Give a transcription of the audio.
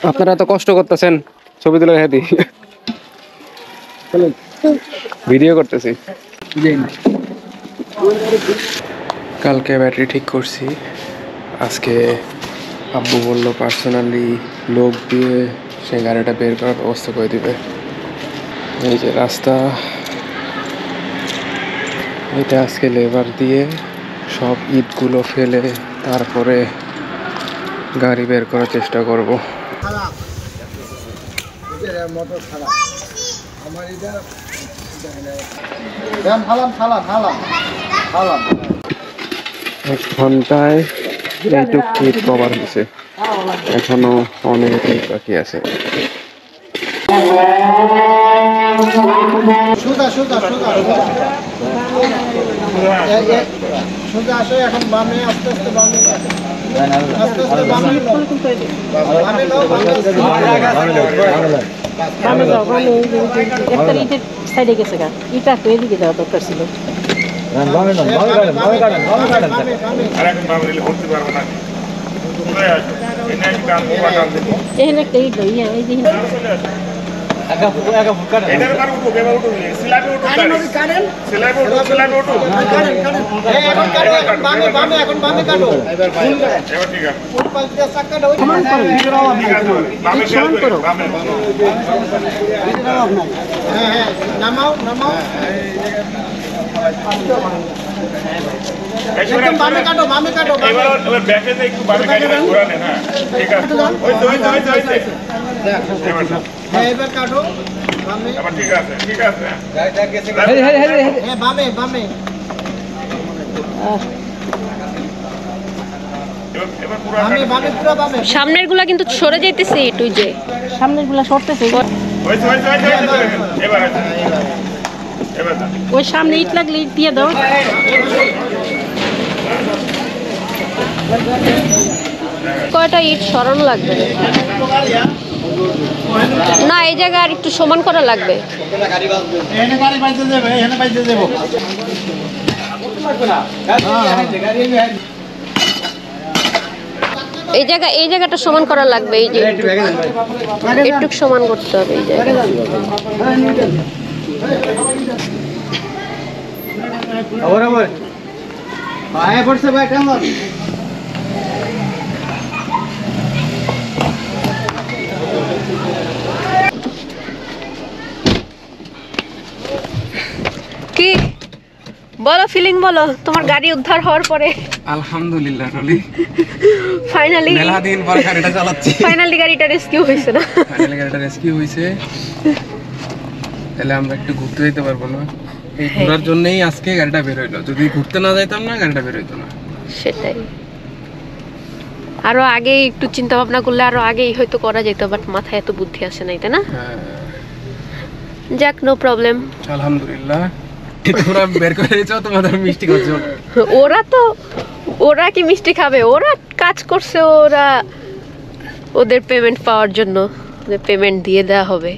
আপনারা এত কষ্ট করতেছেন, ছবি তুলে হেদি ভিডিও করতেছি। কালকে ব্যাটারি ঠিক করছি, আজকে আব্বু বললো পার্সোনালি লোক দিয়ে সে গাড়িটা বের করার ব্যবস্থা করে দিবে। এই যে রাস্তা, এটা আজকে লেবার দিয়ে সব ইটগুলো ফেলে তারপরে গাড়ি বের করার চেষ্টা করব। এক ঘন্টায় এইটুকু ইট কভার হয়েছে, এখনো অনেক ইট বাকি আছে। এখন বামে আস্তে আস্তে বামে সাইডে গেছে গা, ইটা তো এদিকে যাওয়া দরকার ছিল। এখানে একটা ইট এই যে নামাও নামাও বামে কাটো বামে কাটো এবার ব্যাকে একটু বামে কাটো ঘোরানে। হ্যাঁ ঠিক আছে, ওই তো এবার কাটো বামে। আবার ঠিক আছে ঠিক আছে, হ্যাঁ বামে বামে। সামনের গুলা কিন্তু সরে যাইতেছে, একটু যে সামনের গুলা সরতেছে। ওই সামনে ইট লাগলে ইট দিয়ে দাও। কয়টা ইট সরানো লাগবে না, এই জায়গা আর একটু সমান করা লাগবে। এই জায়গাটা সমান করা লাগবে, এই যে একটু সমান করতে হবে এই জায়গা। কি বলো, ফিলিং বলো তোমার গাড়ি উদ্ধার হওয়ার পরে। আলহামদুলিল্লাহ রলি, ফাইনালি মেলা দিন পর গাড়িটা চালাচ্ছি। ফাইনালি গাড়িটা রেস্কিউ হয়েছে না? ফাইনালি গাড়িটা রেস্কিউ হয়েছে, তাহলে আমরা একটু ঘুরতে যেতে পারবো না। এই ঘোরার জন্যই আজকে গাড়িটা বের হইলো, যদি ঘুরতে না যাইতাম না গাড়িটা বের হইতো না। সেটাই, আরো আগে একটু চিন্তা ভাবনা করলে আরো আগেই হয়তো করা যেত, বাট মাথায় এত বুদ্ধি আসে নাই, তাই না? যাক, নো প্রবলেম, আলহামদুলিল্লাহ। তোমরা বের করে দিয়েছো, তোমাদের মিষ্টি খাচ্ছো। ওরা কি মিষ্টি খাবে? ওরা কাজ করছে, ওরা ওদের পেমেন্ট পাওয়ার জন্য পেমেন্ট দিয়ে দেওয়া হবে।